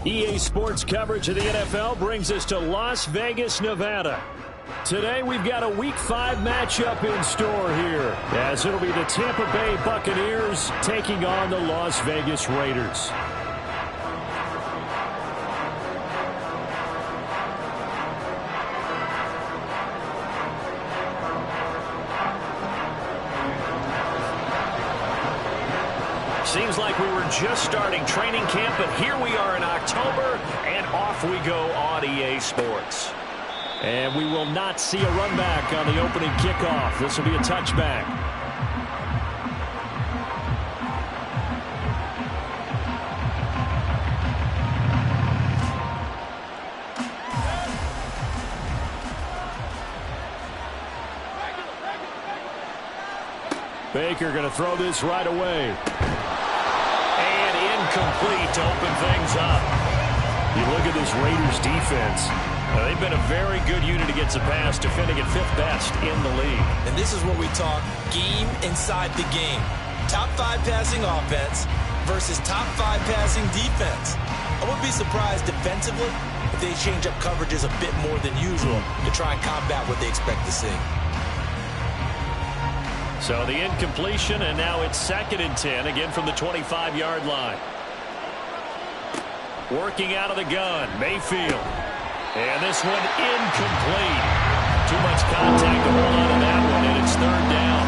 EA Sports coverage of the NFL brings us to Las Vegas, Nevada. Today we've got a Week 5 matchup in store here, as it'll be the Tampa Bay Buccaneers taking on the Las Vegas Raiders. Seems like we were just starting training camp, but here we are in October, and off we go on EA Sports. And we will not see a run back on the opening kickoff. This will be a touchback. Baker going to throw this right away. Incomplete to open things up. You look at this Raiders defense. They've been a very good unit against the pass, defending at 5th best in the league. And this is where we talk game inside the game. Top 5 passing offense versus top 5 passing defense. I wouldn't be surprised defensively if they change up coverages a bit more than usual to try and combat what they expect to see. So the incompletion, and now it's 2nd and 10, again from the 25-yard line. Working out of the gun, Mayfield. And this one incomplete. Too much contact to hold on to that one, and it's 3rd down.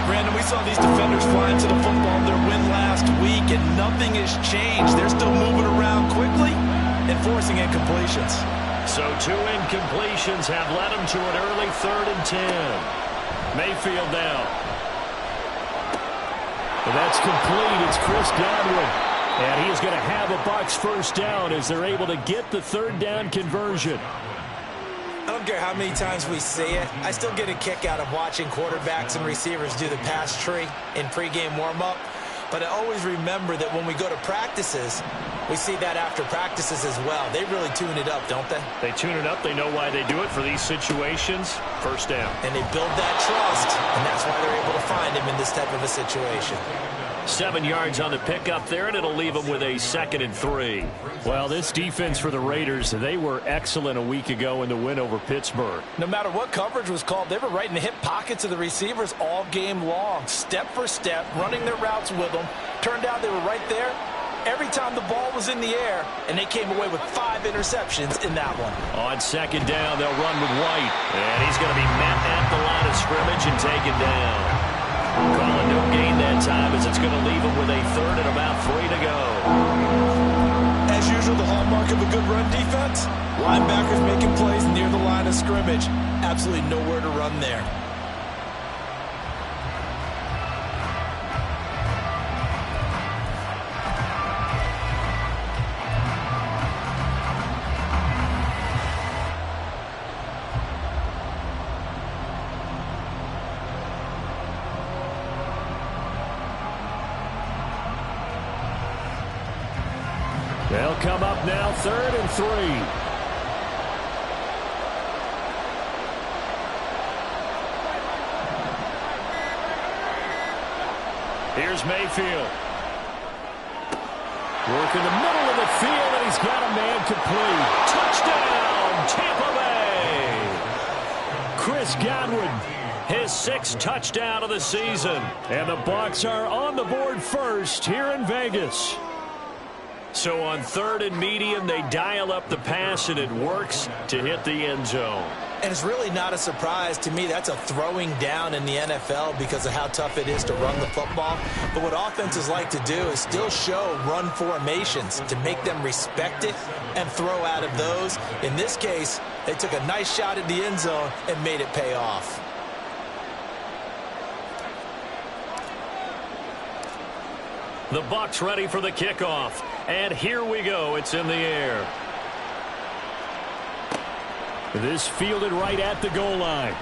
Brandon, we saw these defenders fly into the football in their win last week, and nothing has changed. They're still moving around quickly and forcing incompletions. So 2 incompletions have led them to an early 3rd and 10. Mayfield now. And that's complete. It's Chris Godwin. And he is going to have a Bucs first down as they're able to get the 3rd down conversion. I don't care how many times we see it. I still get a kick out of watching quarterbacks and receivers do the pass tree in pregame warm-up. But I always remember that when we go to practices, we see that after practices as well. They really tune it up, don't they? They tune it up. They know why they do it for these situations. First down. And they build that trust, and that's why they're able to find him in this type of a situation. 7 yards on the pickup there, and it'll leave them with a 2nd and 3. Well, this defense for the Raiders, they were excellent a week ago in the win over Pittsburgh. No matter what coverage was called, they were right in the hip pockets of the receivers all game long, step for step, running their routes with them. Turned out they were right there every time the ball was in the air, and they came away with 5 interceptions in that one. On 2nd down, they'll run with White, and he's going to be met at the line of scrimmage and taken down. Calling no gain that time, as it's going to leave him with a 3rd and about 3 to go. As usual, the hallmark of a good run defense, linebackers making plays near the line of scrimmage. Absolutely nowhere to run there. They'll come up now, 3rd and 3. Here's Mayfield. Working the middle of the field, and he's got a man complete. Touchdown, Tampa Bay! Chris Godwin, his 6th touchdown of the season. And the Bucs are on the board first here in Vegas. So on 3rd and medium, they dial up the pass, and it works to hit the end zone. And it's really not a surprise to me. That's a throwing down in the NFL because of how tough it is to run the football. But what offenses like to do is still show run formations to make them respect it and throw out of those. In this case, they took a nice shot at the end zone and made it pay off. The Bucs ready for the kickoff. And here we go. It's in the air. This fielded right at the goal line.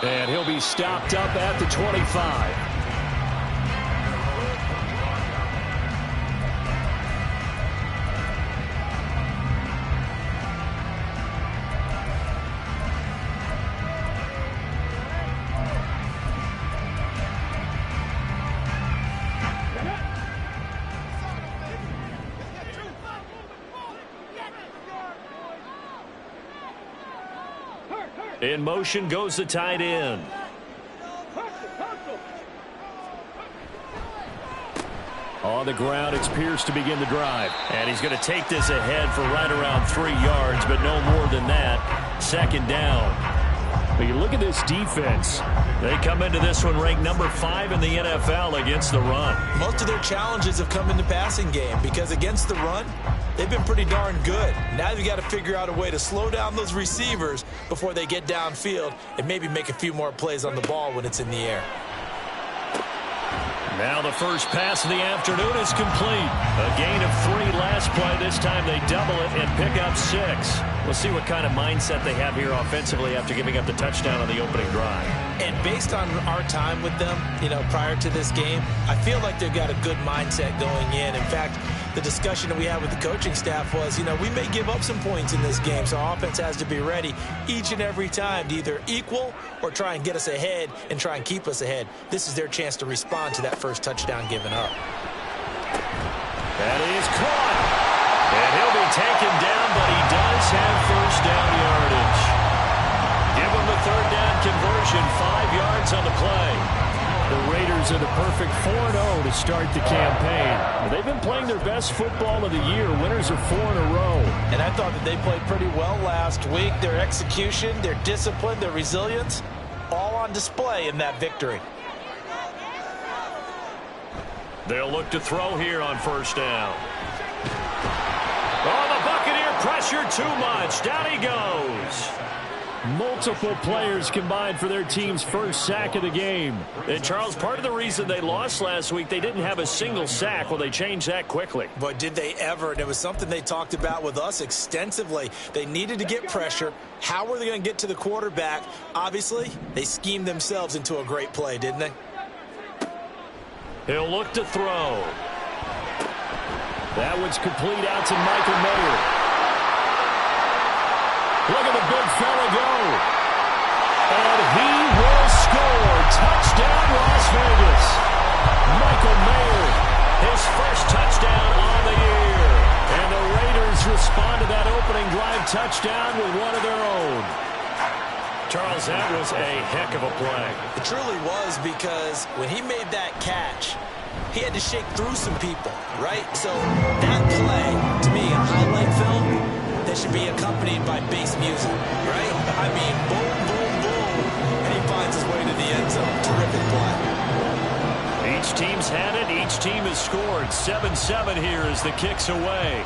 And he'll be stopped up at the 25. In motion goes the tight end. On the ground, it's Pierce to begin the drive. And he's going to take this ahead for right around 3 yards, but no more than that. Second down. But you look at this defense. They come into this one ranked number 5 in the NFL against the run. Most of their challenges have come in the passing game because against the run, they've been pretty darn good. Now you've got to figure out a way to slow down those receivers before they get downfield and maybe make a few more plays on the ball when it's in the air. Now the first pass of the afternoon is complete. A gain of 3 last play. This time they double it and pick up 6. We'll see what kind of mindset they have here offensively after giving up the touchdown on the opening drive. And based on our time with them, prior to this game, I feel like they've got a good mindset going in. In fact, the discussion that we had with the coaching staff was, we may give up some points in this game, so our offense has to be ready each and every time to either equal or try and get us ahead and try and keep us ahead. This is their chance to respond to that first touchdown given up. That is caught. And he'll be taken down, but he does have first down yardage. Give him the third down conversion, 5 yards on the play. The Raiders are the perfect 4-0 to start the campaign. They've been playing their best football of the year. Winners of 4 in a row. And I thought that they played pretty well last week. Their execution, their discipline, their resilience, all on display in that victory. They'll look to throw here on first down. Oh, the Buccaneer pressure too much. Down he goes. Multiple players combined for their team's first sack of the game. And, Charles, part of the reason they lost last week, they didn't have a single sack. Well, they changed that quickly. But did they ever? And it was something they talked about with us extensively. They needed to get pressure. How were they going to get to the quarterback? Obviously, they schemed themselves into a great play, didn't they? He'll look to throw. That one's complete out to Michael Mayer. Look at the big fella go. And he will score. Touchdown, Las Vegas. Michael Mayer, his first touchdown on the year. And the Raiders respond to that opening drive touchdown with one of their own. Charles, that was a heck of a play. It truly was, because when he made that catch, he had to shake through some people, right? So that play, to me, a highlight film, that should be accompanied by bass music, right? I mean, boom, boom, boom, and he finds his way to the end zone. Terrific play. Each team's had it. Each team has scored. 7-7 here as the kick's away.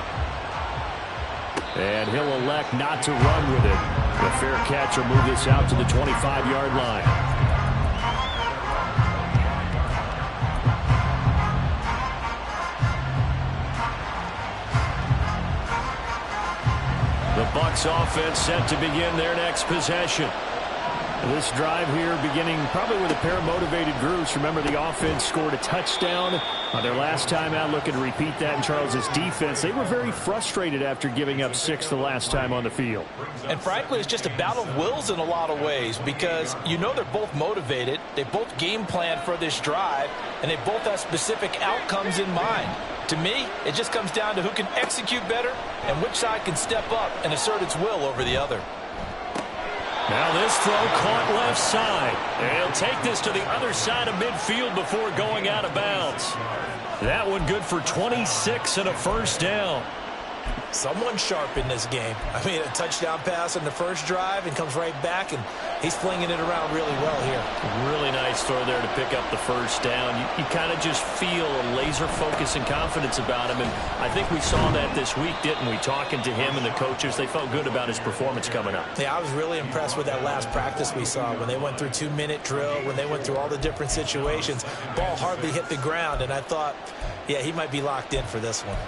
And he'll elect not to run with it. The fair catch will move this out to the 25-yard line. The Bucs offense set to begin their next possession. This drive here beginning probably with a pair of motivated groups. Remember, the offense scored a touchdown on their last time out. Looking to repeat that in Charles's defense. They were very frustrated after giving up 6 the last time on the field. And frankly, it's just a battle of wills in a lot of ways, because they're both motivated. They both game plan for this drive, and they both have specific outcomes in mind. To me, it just comes down to who can execute better and which side can step up and assert its will over the other. Now this throw caught left side. And he'll take this to the other side of midfield before going out of bounds. That one good for 26 and a first down. Someone sharp in this game. I mean, a touchdown pass on the first drive and comes right back, and he's flinging it around really well here. Really nice throw there to pick up the first down. You kind of just feel a laser focus and confidence about him, and I think we saw that this week, didn't we? Talking to him and the coaches, they felt good about his performance coming up. Yeah, I was really impressed with that last practice we saw when they went through 2-minute drill, when they went through all the different situations. Ball hardly hit the ground, and I thought, yeah, he might be locked in for this one.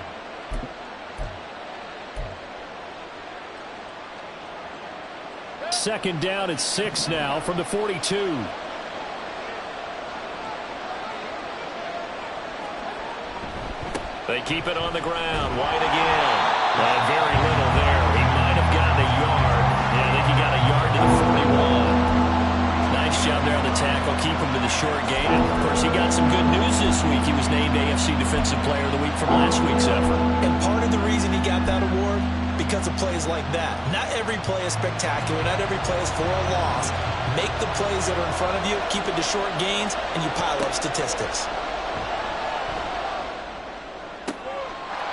Second down at 6 now from the 42. They keep it on the ground. White again. Very little there. He might have gotten a yard. Yeah, I think he got a yard to the 41. Nice job there on the tackle. Keep him to the short gain. And of course, he got some good news this week. He was named AFC Defensive Player of the Week from last week's effort. And part of the reason he got that award, because because of plays like that. Not every play is spectacular. Not every play is for a loss. Make the plays that are in front of you, keep it to short gains, and you pile up statistics.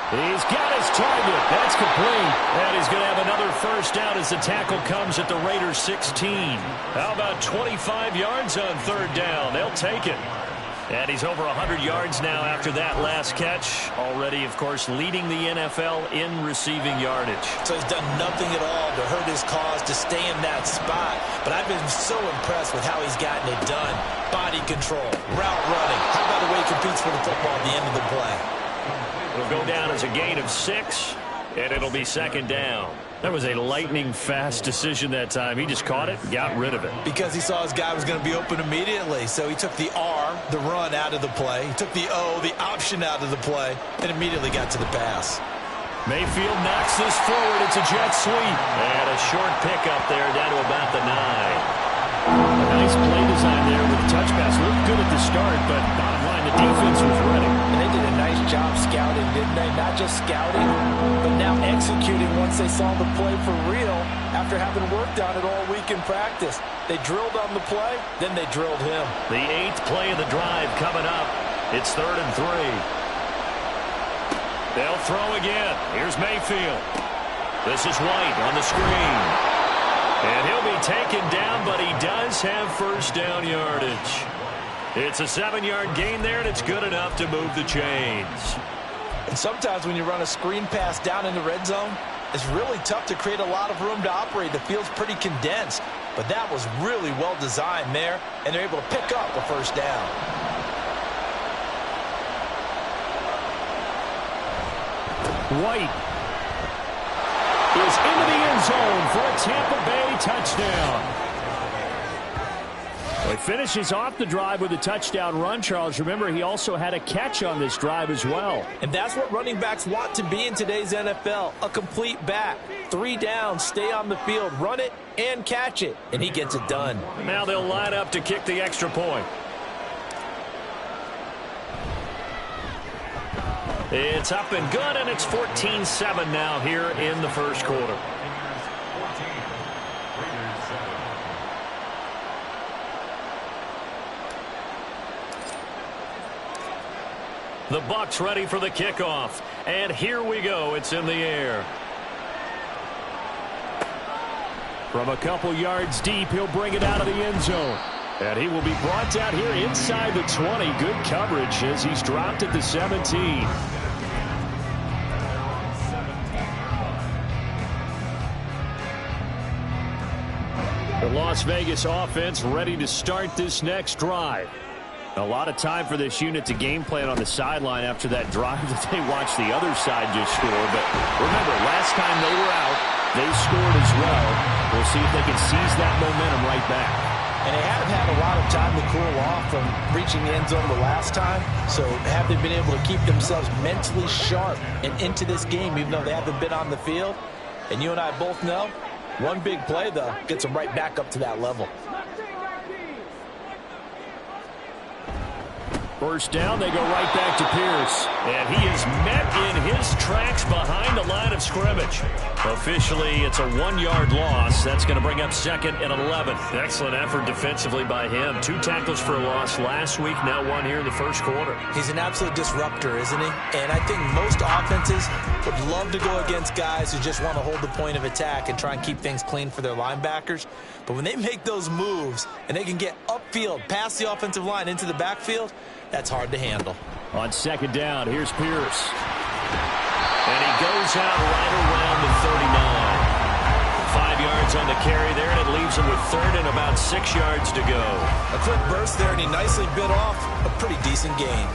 He's got his target. That's complete. And he's going to have another first down as the tackle comes at the Raiders' 16. How about 25 yards on third down? They'll take it. And he's over 100 yards now after that last catch. Already, of course, leading the NFL in receiving yardage. So he's done nothing at all to hurt his cause, to stay in that spot. But I've been so impressed with how he's gotten it done. Body control, route running. How about the way he competes for the football at the end of the play? It'll go down as a gain of 6, and it'll be second down. That was a lightning-fast decision that time. He just caught it and got rid of it. Because he saw his guy was going to be open immediately. So he took the R, the run, out of the play. He took the O, the option, out of the play, and immediately got to the pass. Mayfield knocks this forward. It's a jet sweep. And a short pickup there down to about the 9. A nice play design there with the touch pass. Looked good at the start, but bottom line, the defense was ready. And they did a nice job scouting, didn't they? Not just scouting, but now executing once they saw the play for real after having worked on it all week in practice. They drilled on the play, then they drilled him. The 8th play of the drive coming up. It's 3rd and 3. They'll throw again. Here's Mayfield. This is White on the screen. And he'll be taken down, but he does have first down yardage. It's a 7-yard gain there, and it's good enough to move the chains. And sometimes when you run a screen pass down in the red zone, it's really tough to create a lot of room to operate. The field's pretty condensed, but that was really well designed there, and they're able to pick up a first down. White is into the end zone for a Tampa Bay touchdown. Well, he finishes off the drive with a touchdown run, Charles. Remember, he also had a catch on this drive as well. And that's what running backs want to be in today's NFL, a complete back. 3 downs, stay on the field, run it, and catch it. And he gets it done. Now they'll line up to kick the extra point. It's up and good, and it's 14-7 now here in the first quarter. The Bucs ready for the kickoff. And here we go. It's in the air. From a couple yards deep, he'll bring it out of the end zone. And he will be brought down here inside the 20. Good coverage as he's dropped at the 17. The Las Vegas offense ready to start this next drive. A lot of time for this unit to game plan on the sideline after that drive that they watched the other side just score. But remember, last time they were out, they scored as well. We'll see if they can seize that momentum right back. And they haven't had a lot of time to cool off from reaching the end zone the last time. So have they been able to keep themselves mentally sharp and into this game, even though they haven't been on the field? And you and I both know, one big play, though, gets them right back up to that level. First down, they go right back to Pierce. And he is met in his tracks behind the line of scrimmage. Officially, it's a 1-yard loss. That's going to bring up 2nd and 11. Excellent effort defensively by him. 2 tackles for a loss last week, now 1 here in the first quarter. He's an absolute disruptor, isn't he? And I think most offenses would love to go against guys who just want to hold the point of attack and try and keep things clean for their linebackers. But when they make those moves and they can get upfield, past the offensive line into the backfield, that's hard to handle. On 2nd down, here's Pierce. And he goes out right around the 39. 5 yards on the carry there, and it leaves him with 3rd and about 6 yards to go. A quick burst there, and he nicely bit off a pretty decent gain.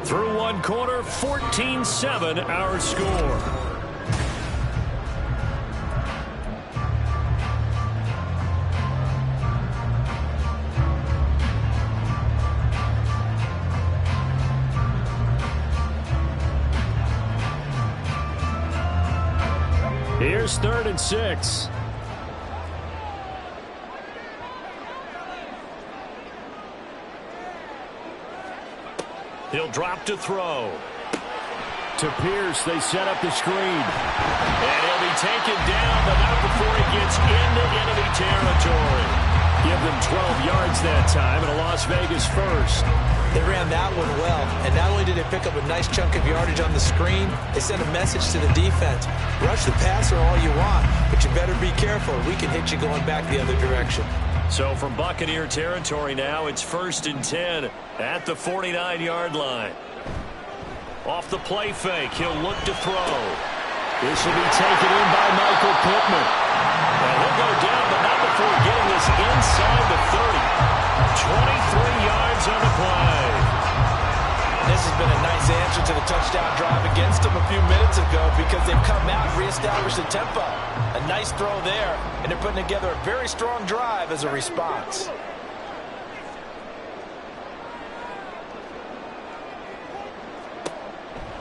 Through 1 quarter, 14-7 our score. Here's 3rd and 6. He'll drop to throw. To Pierce, they set up the screen. And he'll be taken down, but not before he gets into enemy territory. Give them 12 yards that time, and a Las Vegas first. They ran that one well, and not only did they pick up a nice chunk of yardage on the screen, they sent a message to the defense. Rush the passer all you want, but you better be careful. We can hit you going back the other direction. So from Buccaneer territory now, it's 1st and 10 at the 49-yard line. Off the play fake, he'll look to throw. This will be taken in by Michael Pittman. And he'll go down, but not before getting this inside the 30. 23 yards on the play. This has been a nice answer to the touchdown drive against them a few minutes ago because they've come out and reestablished the tempo. A nice throw there, and they're putting together a very strong drive as a response.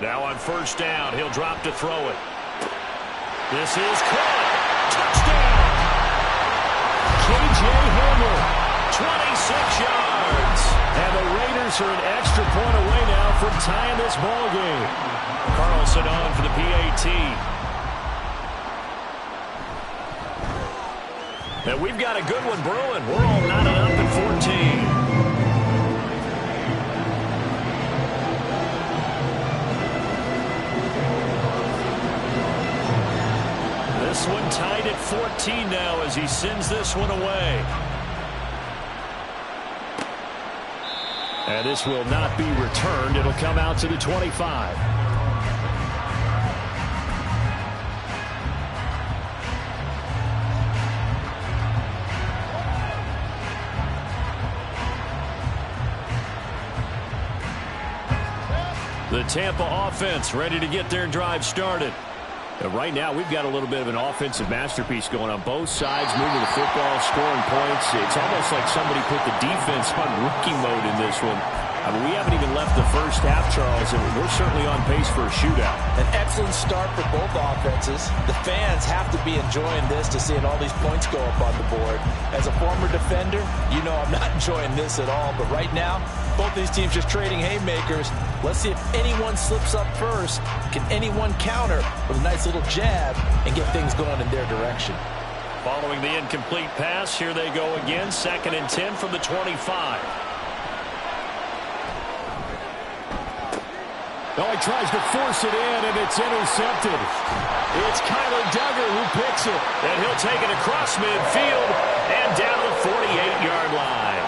Now on 1st down, he'll drop to throw it. This is caught. Touchdown! K.J. Hamler, 26 yards. And the Raiders are an extra point away now from tying this ball game. Carlson on for the PAT. And we've got a good one brewing. We're all knotted up at 14. This one tied at 14 now as he sends this one away. And this will not be returned. It'll come out to the 25. The Tampa offense ready to get their drive started. Right now, we've got a little bit of an offensive masterpiece going on both sides, moving the football, scoring points. It's almost like somebody put the defense on rookie mode in this one. I mean, we haven't even left the first half, Charles, and we're certainly on pace for a shootout. An excellent start for both offenses. The fans have to be enjoying this to see all these points go up on the board. As a former defender, you know I'm not enjoying this at all. But right now, both these teams just trading haymakers. Let's see if anyone slips up first. Can anyone counter with a nice little jab and get things going in their direction? Following the incomplete pass, here they go again. 2nd and 10 from the 25. Oh, he tries to force it in, and it's intercepted. It's Kyler Duggar who picks it, and he'll take it across midfield and down the 48-yard line.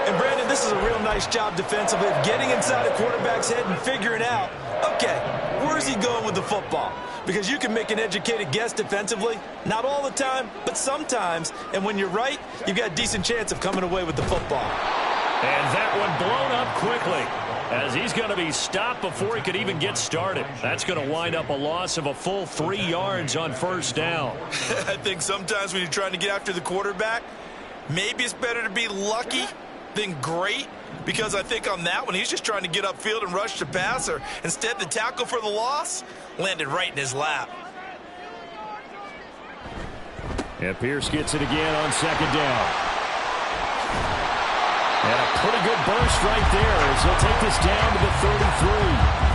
And, Brandon, this is a real nice job defensively of getting inside a quarterback's head and figuring out, okay, where's he going with the football? Because you can make an educated guess defensively, not all the time, but sometimes. And when you're right, you've got a decent chance of coming away with the football. And that one blown up quickly, as he's going to be stopped before he could even get started. That's going to wind up a loss of a full 3 yards on 1st down. I think sometimes when you're trying to get after the quarterback, maybe it's better to be lucky than great, because I think on that one, he's just trying to get upfield and rush the passer. Instead, the tackle for the loss landed right in his lap. And Pierce gets it again on 2nd down. And a pretty good burst right there as he'll take this down to the 33.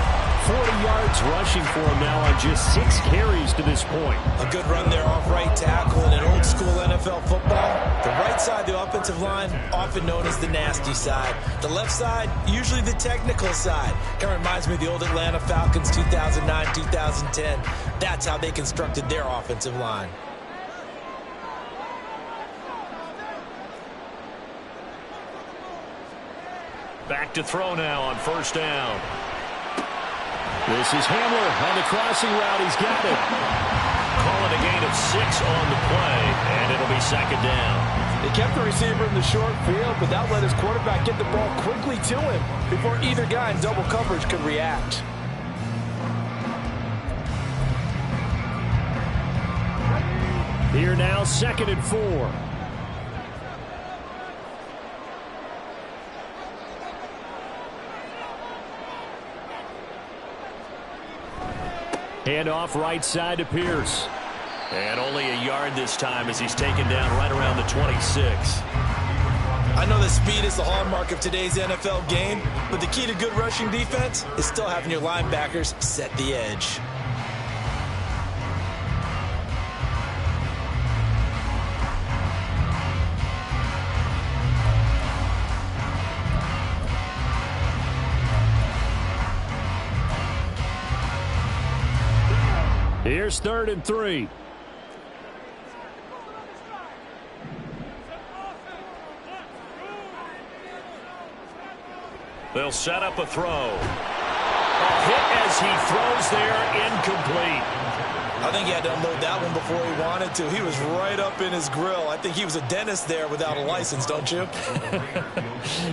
40 yards rushing for him now on just 6 carries to this point. A good run there off right tackle in an old school NFL football. The right side of the offensive line, often known as the nasty side. The left side, usually the technical side. Kind of reminds me of the old Atlanta Falcons 2009, 2010. That's how they constructed their offensive line. Back to throw now on 1st down. This is Hamler on the crossing route. He's got it. Calling a gain of 6 on the play, and it'll be 2nd down. They kept the receiver in the short field, but that let his quarterback get the ball quickly to him before either guy in double coverage could react. Here now, 2nd and 4. Hand off right side to Pierce. And only a yard this time as he's taken down right around the 26. I I know that speed is the hallmark of today's NFL game, but the key to good rushing defense is still having your linebackers set the edge. Here's 3rd and 3. They'll set up a throw. A hit as he throws there, incomplete. I think he had to unload that one before he wanted to. He was right up in his grill. I think he was a dentist there without a license, don't you?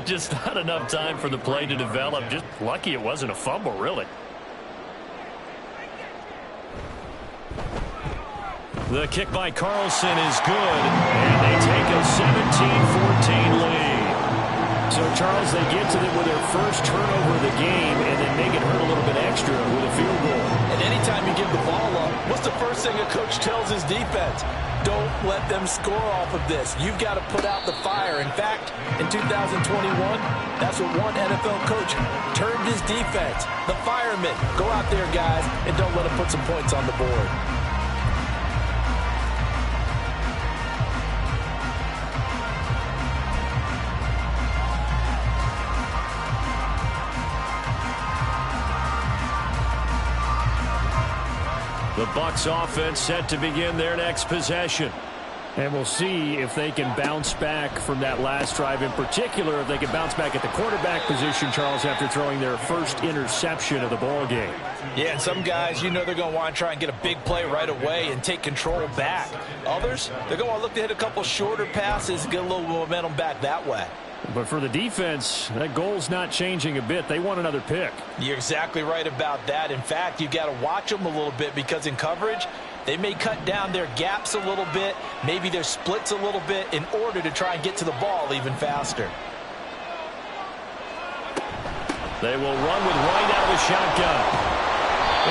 Just not enough time for the play to develop. Just lucky it wasn't a fumble, really. The kick by Carlson is good, and they take a 17-14 lead. So, Charles, they get to them with their first turnover of the game and then make it hurt a little bit extra with a field goal. And anytime you give the ball up, what's the first thing a coach tells his defense? Don't let them score off of this. You've got to put out the fire. In fact, in 2021, that's what one NFL coach termed his defense. The firemen. Go out there, guys, and don't let them put some points on the board. The Bucs offense set to begin their next possession. And we'll see if they can bounce back from that last drive. In particular, if they can bounce back at the quarterback position, Charles, after throwing their first interception of the ball game. Yeah, and some guys, you know they're going to want to try and get a big play right away and take control back. Others, they're going to want to look to hit a couple shorter passes and get a little momentum back that way. But for the defense, that goal's not changing a bit. They want another pick. You're exactly right about that. In fact, you've got to watch them a little bit because in coverage, they may cut down their gaps a little bit, maybe their splits a little bit in order to try and get to the ball even faster. They will run with White out of the shotgun.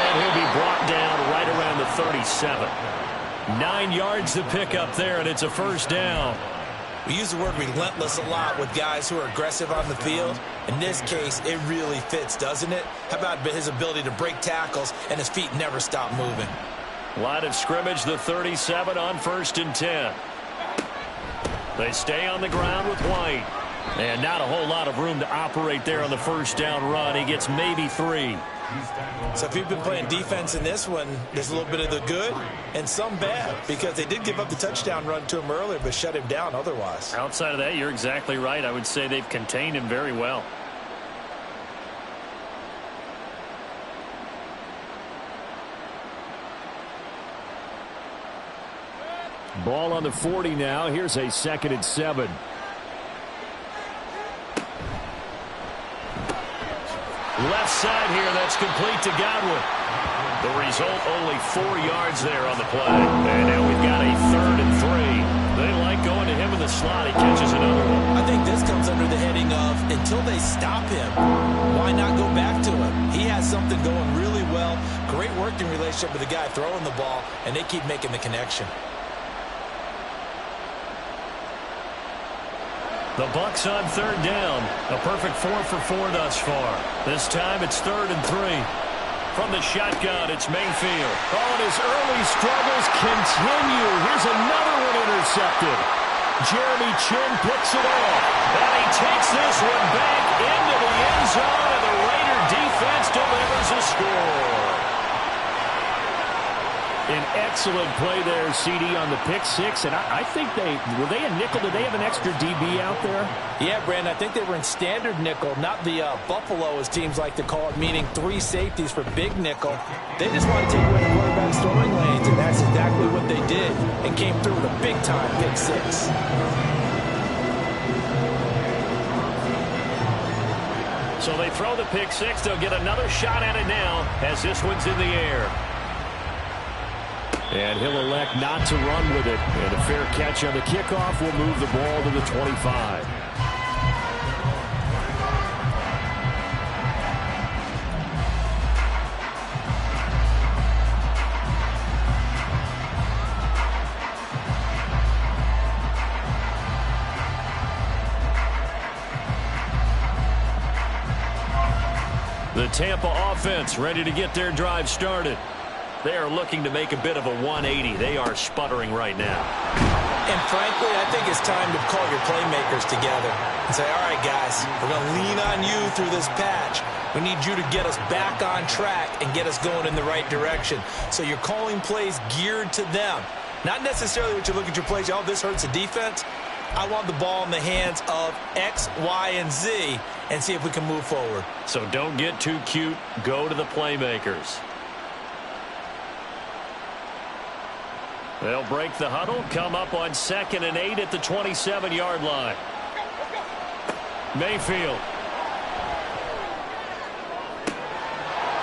And he'll be brought down right around the 37. 9 yards to pick up there, and it's a first down. We use the word relentless a lot with guys who are aggressive on the field. In this case, it really fits, doesn't it? How about his ability to break tackles and his feet never stop moving? Line of scrimmage, the 37 on 1st and 10. They stay on the ground with White. And not a whole lot of room to operate there on the first down run. He gets maybe 3. So if you've been playing defense in this one, there's a little bit of the good and some bad because they did give up the touchdown run to him earlier but shut him down otherwise. Outside of that, you're exactly right. I would say they've contained him very well. Ball on the 40 now. Here's a 2nd and 7. Left side here, that's complete to Godwin. The result, only 4 yards there on the play. And now we've got a 3rd and 3. They like going to him in the slot. He catches another one. I think this comes under the heading of until they stop him, why not go back to him? He has something going really well. Great working relationship with the guy throwing the ball, and they keep making the connection. The Bucs on 3rd down. A perfect 4 for 4 thus far. This time it's 3rd and 3. From the shotgun, it's Mayfield. Oh, and his early struggles continue. Here's another one intercepted. Jeremy Chin picks it off. And he takes this one back into the end zone, and the Raider defense delivers a score. An excellent play there, CD, on the pick six. And I think were they a nickel? Did they have an extra DB out there? Yeah, Brandon, I think they were in standard nickel, not the Buffalo, as teams like to call it, meaning 3 safeties for big nickel. They just want to take away the quarterback's throwing lanes, and that's exactly what they did and came through with a big-time pick six. So they throw the pick six. They'll get another shot at it now as this one's in the air. And he'll elect not to run with it. And a fair catch on the kickoff will move the ball to the 25. The Tampa offense ready to get their drive started. They are looking to make a bit of a 180. They are sputtering right now. And frankly, I think it's time to call your playmakers together and say, all right, guys, we're going to lean on you through this patch. We need you to get us back on track and get us going in the right direction. So you're calling plays geared to them. Not necessarily what you look at your plays, oh, this hurts the defense. I want the ball in the hands of X, Y, and Z and see if we can move forward. So don't get too cute. Go to the playmakers. They'll break the huddle, come up on 2nd and 8 at the 27-yard line. Mayfield.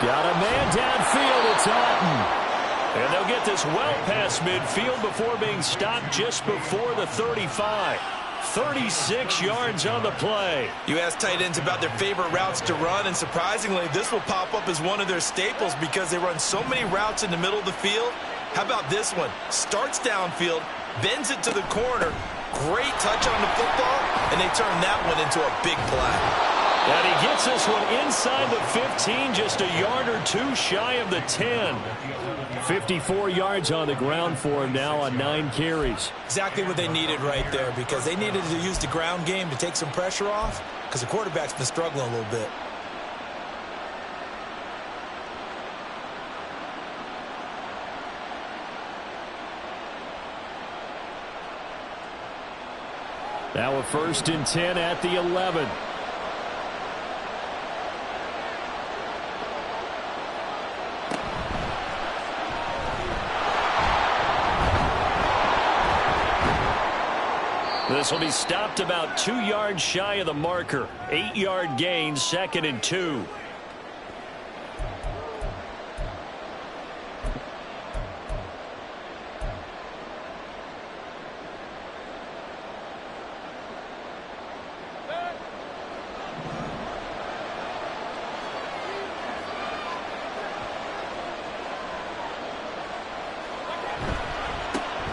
Got a man downfield. It's Otten. And they'll get this well past midfield before being stopped just before the 35. 36 yards on the play. You ask tight ends about their favorite routes to run, and surprisingly, this will pop up as one of their staples because they run so many routes in the middle of the field. How about this one? Starts downfield, bends it to the corner, great touch on the football, and they turn that one into a big play. And he gets this one inside the 15, just a yard or two shy of the 10. 54 yards on the ground for him now on 9 carries. Exactly what they needed right there, because they needed to use the ground game to take some pressure off, because the quarterback's been struggling a little bit. Now a 1st and 10 at the 11. This will be stopped about 2 yards shy of the marker. 8-yard gain, 2nd and 2.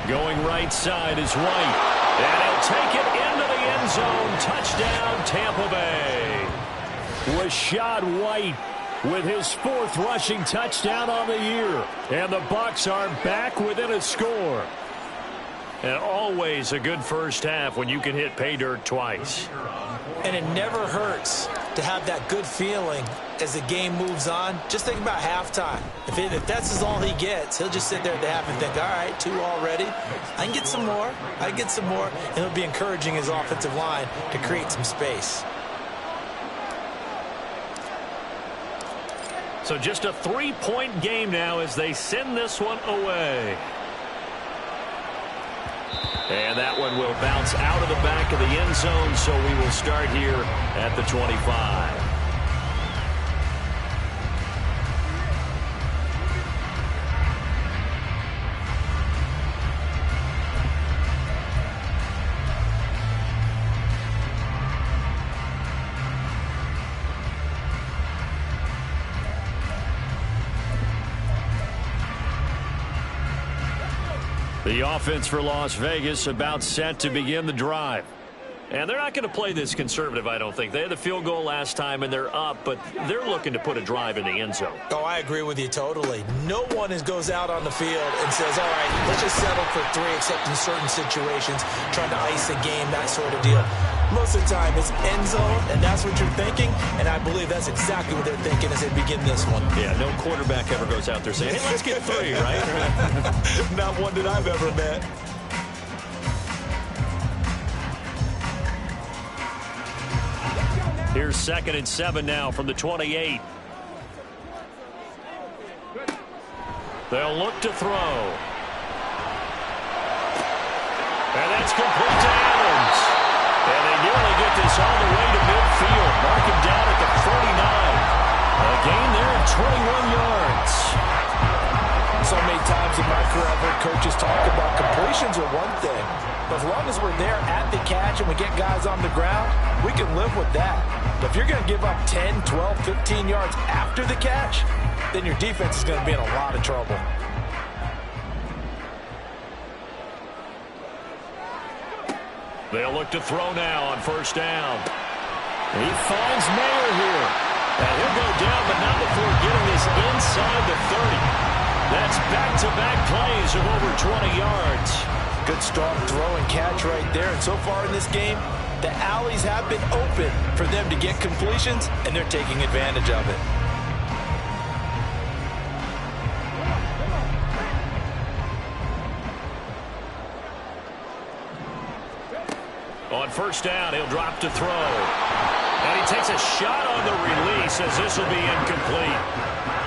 Going right side is White. And he'll take it into the end zone. Touchdown, Tampa Bay. Rashad White with his 4th rushing touchdown on the year. And the Bucs are back within a score. And always a good first half when you can hit pay dirt twice. And it never hurts to have that good feeling as the game moves on. Just think about halftime. If that's all he gets, he'll just sit there at the half and think, all right, 2 already. I can get some more. I can get some more. And he'll be encouraging his offensive line to create some space. So just a 3-point game now as they send this one away. And that one will bounce out of the back of the end zone, so we will start here at the 25. The offense for Las Vegas about set to begin the drive. And they're not going to play this conservative, I don't think. They had the field goal last time, and they're up, but they're looking to put a drive in the end zone. Oh, I agree with you totally. No one goes out on the field and says, all right, let's just settle for 3, except in certain situations, trying to ice a game, that sort of deal. Most of the time, it's end zone, and that's what you're thinking, and I believe that's exactly what they're thinking as they begin this one. Yeah, no quarterback ever goes out there saying, hey, let's get 3, right? Not one that I've ever met. Here's 2nd and 7 now from the 28. They'll look to throw. And that's complete to Adams. And they nearly get this all the way to midfield. Mark him down at the 49. A gain there of 21 yards. So many times in my career, I've heard coaches talk about completions are one thing. But as long as we're there at the catch and we get guys on the ground, we can live with that. But if you're going to give up 10, 12, 15 yards after the catch, then your defense is going to be in a lot of trouble. They'll look to throw now on 1st down. He finds Mayer here. And he'll go down, but not before getting this inside the 30. That's back-to-back plays of over 20 yards. Good strong throw and catch right there. And so far in this game, the alleys have been open for them to get completions, and they're taking advantage of it. On first down, he'll drop to throw. And he takes a shot on the release as this will be incomplete.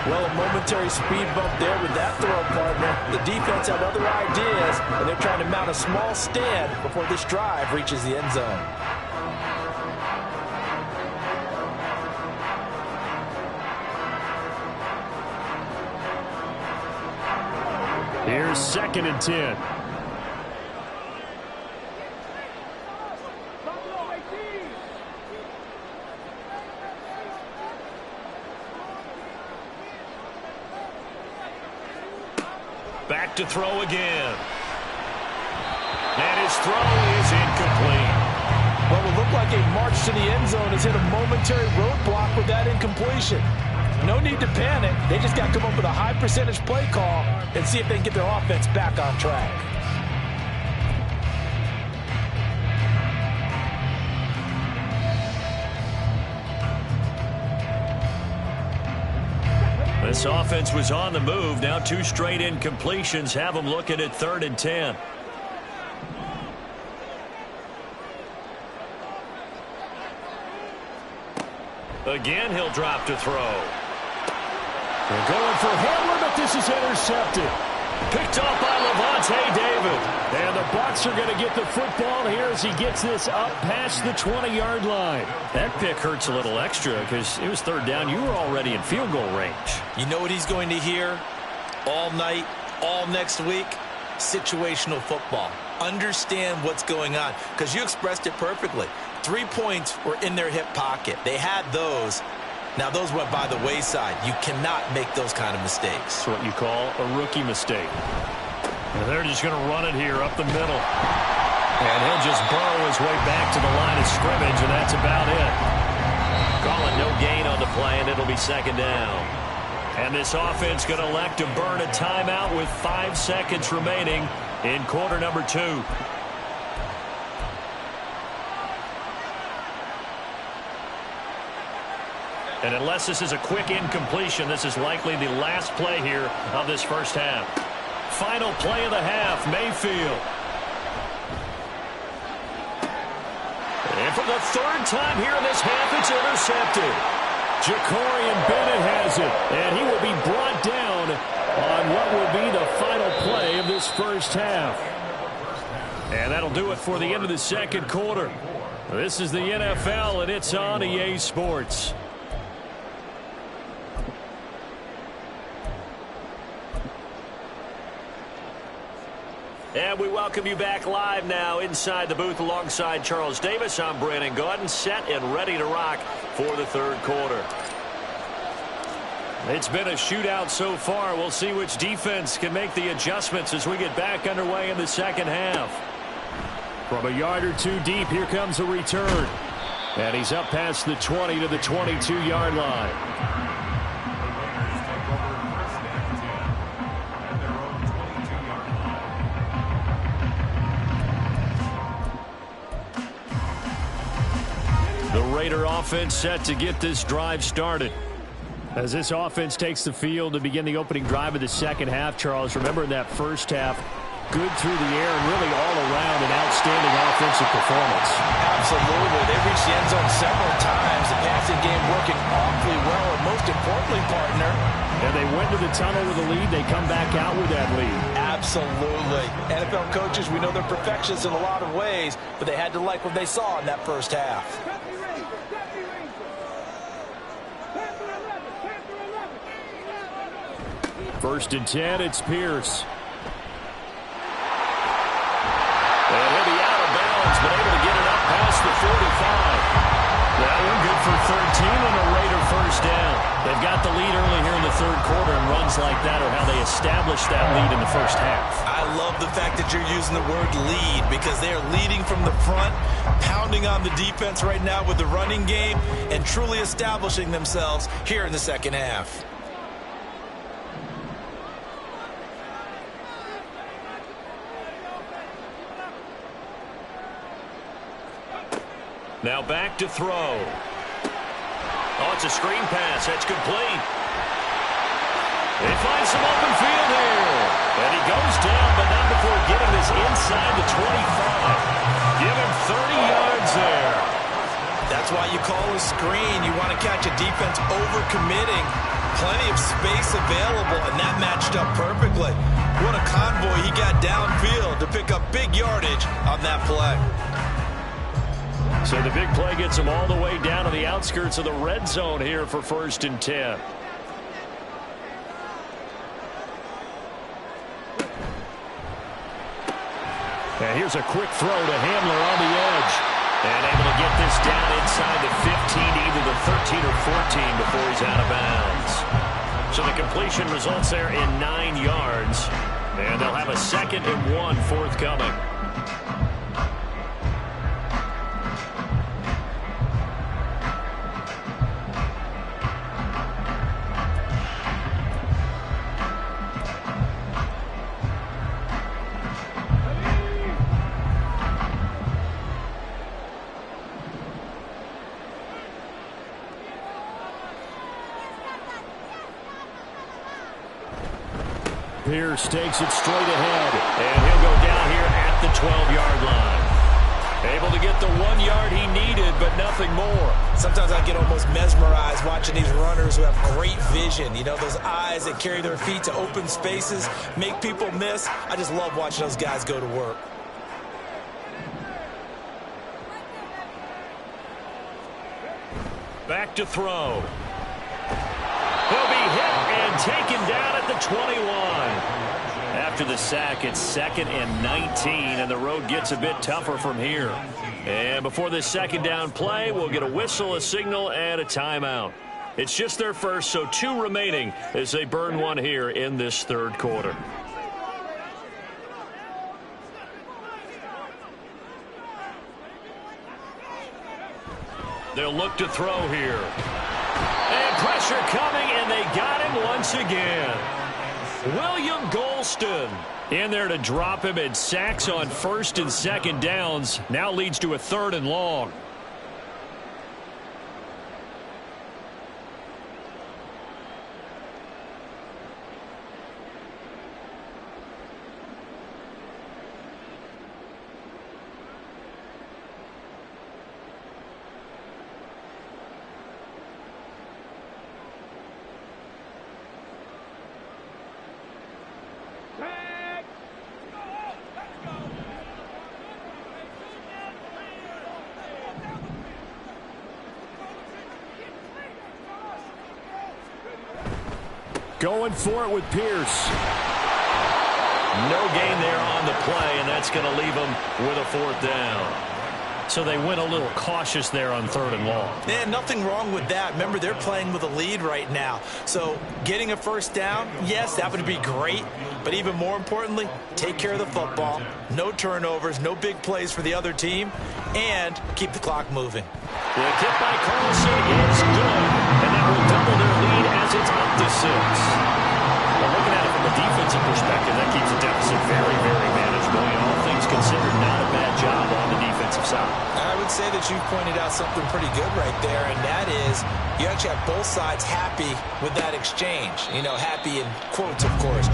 Well, a momentary speed bump there with that throw, partner. The defense had other ideas, and they're trying to mount a small stand before this drive reaches the end zone. Here's 2nd and 10. Back to throw again. And his throw is incomplete. What will look like a march to the end zone has hit a momentary roadblock with that incompletion. No need to panic. They just got to come up with a high percentage play call and see if they can get their offense back on track. This offense was on the move. Now 2 straight incompletions have them looking at 3rd and 10. Again, he'll drop to throw. They're going for Hamler, but this is intercepted. Picked off by Levante David. And the Bucs are going to get the football here as he gets this up past the 20-yard line. That pick hurts a little extra because it was 3rd down. You were already in field goal range. You know what he's going to hear all night, all next week? Situational football. Understand what's going on, because you expressed it perfectly. 3 points were in their hip pocket. They had those. Now, those went by the wayside. You cannot make those kind of mistakes. That's what you call a rookie mistake. And they're just going to run it here up the middle. And he'll just burrow his way back to the line of scrimmage, and that's about it. Calling no gain on the play, and it'll be 2nd down. And this offense going to elect to burn a timeout with 5 seconds remaining in quarter number 2. And unless this is a quick incompletion, this is likely the last play here of this first half. Final play of the half, Mayfield. And for the 3rd time here in this half, it's intercepted. Jacorian Bennett has it, and he will be brought down on what will be the final play of this first half. And that'll do it for the end of the 2nd quarter. This is the NFL, and it's on EA Sports. And we welcome you back live now inside the booth alongside Charles Davis. I'm Brandon Gaudin, set and ready to rock for the 3rd quarter. It's been a shootout so far. We'll see which defense can make the adjustments as we get back underway in the 2nd half. From a yard or 2 deep, here comes a return. And he's up past the 20 to the 22-yard line. The Raider offense set to get this drive started. As this offense takes the field to begin the opening drive of the 2nd half, Charles, remember in that first half, good through the air and really all around an outstanding offensive performance. Absolutely. They reached the end zone several times. The passing game working awfully well, and most importantly, partner, and they went to the tunnel with a lead. They come back out with that lead. Absolutely. NFL coaches, we know they're perfectionists in a lot of ways, but they had to like what they saw in that first half. 1st and 10, it's Pierce. And he'll be out of bounds, but able to get it up past the 45. That one good for 13 and a Raider first down. They've got the lead early here in the third quarter, and runs like that are how they established that lead in the first half. I love the fact that you're using the word lead because they are leading from the front, pounding on the defense right now with the running game, and truly establishing themselves here in the second half. Now back to throw. Oh, it's a screen pass. That's complete. They find some open field here. And he goes down, but not before getting this inside the 25. Give him 30 yards there. That's why you call a screen. You want to catch a defense overcommitting. Plenty of space available, and that matched up perfectly. What a convoy he got downfield to pick up big yardage on that play. So the big play gets him all the way down to the outskirts of the red zone here for 1st and 10. And here's a quick throw to Hamler on the edge. And able to get this down inside the 15, either the 13 or 14 before he's out of bounds. So the completion results there in 9 yards. And they'll have a 2nd and 1 forthcoming. Pierce takes it straight ahead, and he'll go down here at the 12-yard line. Able to get the 1 yard he needed, but nothing more. Sometimes I get almost mesmerized watching these runners who have great vision. You know, those eyes that carry their feet to open spaces, make people miss. I just love watching those guys go to work. Back to throw. He'll be hit and taken down at the 21. After the sack, it's 2nd and 19, and the road gets a bit tougher from here. And before this 2nd down play, we'll get a whistle, a signal, and a timeout. It's just their first, so 2 remaining as they burn one here in this 3rd quarter. They'll look to throw here. And pressure coming, and they got him once again. William Golston in there to drop him, and sacks on 1st and 2nd downs. Now leads to a 3rd and long. Going for it with Pierce. No gain there on the play, and that's going to leave them with a 4th down. So they went a little cautious there on 3rd and long. And nothing wrong with that. Remember, they're playing with a lead right now. So getting a 1st down, yes, that would be great. But even more importantly, take care of the football. No turnovers, no big plays for the other team, and keep the clock moving. The kick by Carlson is good, and that will double their lead as it's up to 6. Well, looking at it from a defensive perspective, that keeps the deficit very, very manageable. You know, all things considered, not a bad job on the defensive side. I would say that you pointed out something pretty good right there, and that is you actually have both sides happy with that exchange. You know, happy in quotes, of course.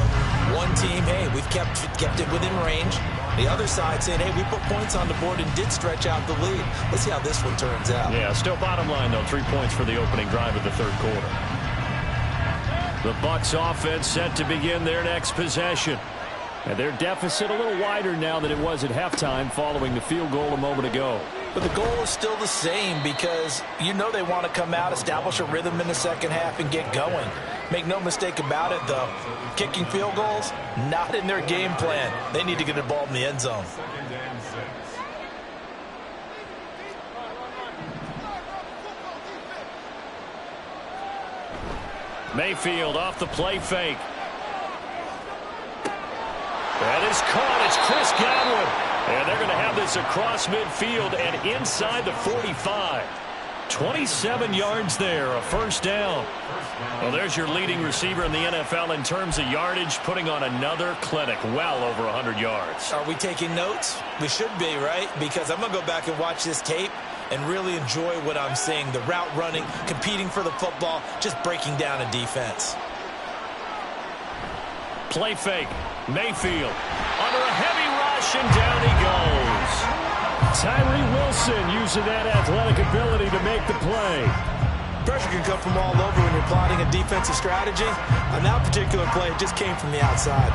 One team, hey, we've kept it within range. The other side saying, hey, we put points on the board and did stretch out the lead. Let's see how this one turns out. Yeah, still bottom line, though, 3 points for the opening drive of the 3rd quarter. The Bucs offense set to begin their next possession. And their deficit a little wider now than it was at halftime following the field goal a moment ago. But the goal is still the same because you know they want to come out, establish a rhythm in the second half, and get going. Make no mistake about it, though. Kicking field goals, not in their game plan. They need to get the ball in the end zone. Mayfield off the play fake. That is caught. It's Chris Godwin. And they're going to have this across midfield and inside the 45. 27 yards there, a first down. Well, there's your leading receiver in the NFL in terms of yardage, putting on another clinic, well over 100 yards. Are we taking notes? We should be, right? Because I'm going to go back and watch this tape and really enjoy what I'm seeing. The route running, competing for the football, just breaking down a defense. Play fake. Mayfield under a heavy rush, and down he goes. Tyree Wilson using that athletic ability to make the play. Pressure can come from all over when you're plotting a defensive strategy. On that particular play, it just came from the outside.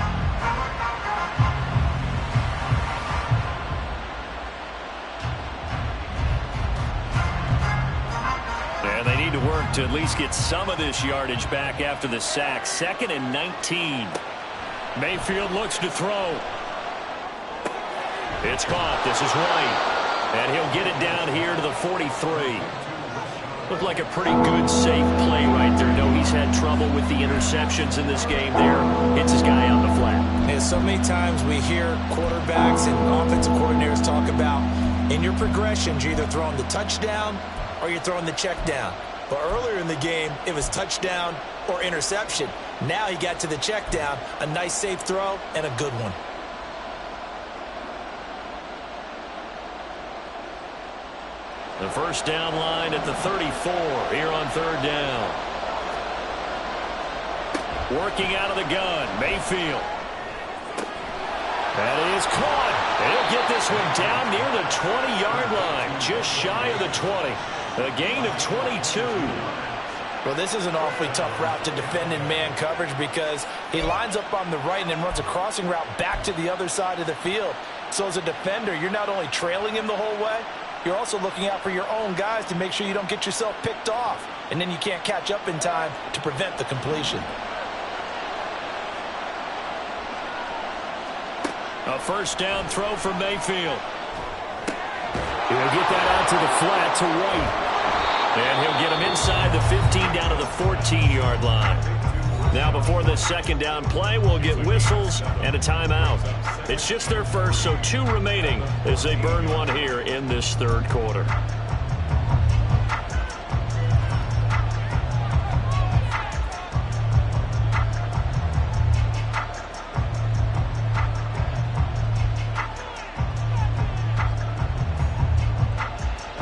And they need to work to at least get some of this yardage back after the sack. 2nd and 19. Mayfield looks to throw. It's caught. This is White. And he'll get it down here to the 43. Looked like a pretty good, safe play right there. No, he's had trouble with the interceptions in this game there. Hits his guy out in the flat. Yeah, so many times we hear quarterbacks and offensive coordinators talk about in your progressions, you're either throwing the touchdown or you're throwing the check down. But earlier in the game, it was touchdown or interception. Now he got to the check down, a nice safe throw, and a good one. The first down line at the 34 here on 3rd down. Working out of the gun, Mayfield. That is caught. He'll get this one down near the 20-yard line, just shy of the 20. A gain of 22. Well, this is an awfully tough route to defend in man coverage because he lines up on the right and then runs a crossing route back to the other side of the field. So as a defender, you're not only trailing him the whole way, you're also looking out for your own guys to make sure you don't get yourself picked off. And then you can't catch up in time to prevent the completion. A first down throw for Mayfield. He'll get that out to the flat to White. And he'll get him inside the 15 down to the 14-yard line. Now before this second down play, we'll get whistles and a timeout. It's just their first, so 2 remaining as they burn one here in this 3rd quarter.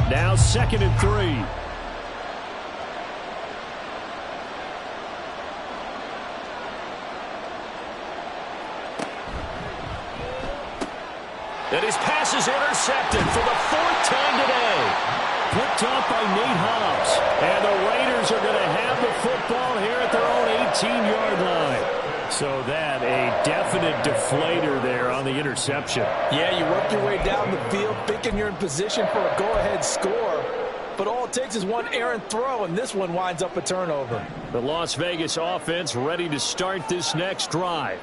Now 2nd and 3. And his pass is intercepted for the 4th time today. Picked off by Nate Hobbs. And the Raiders are going to have the football here at their own 18-yard line. So that, a definite deflator there on the interception. Yeah, you work your way down the field, thinking you're in position for a go-ahead score. But all it takes is one errant throw, and this one winds up a turnover. The Las Vegas offense ready to start this next drive.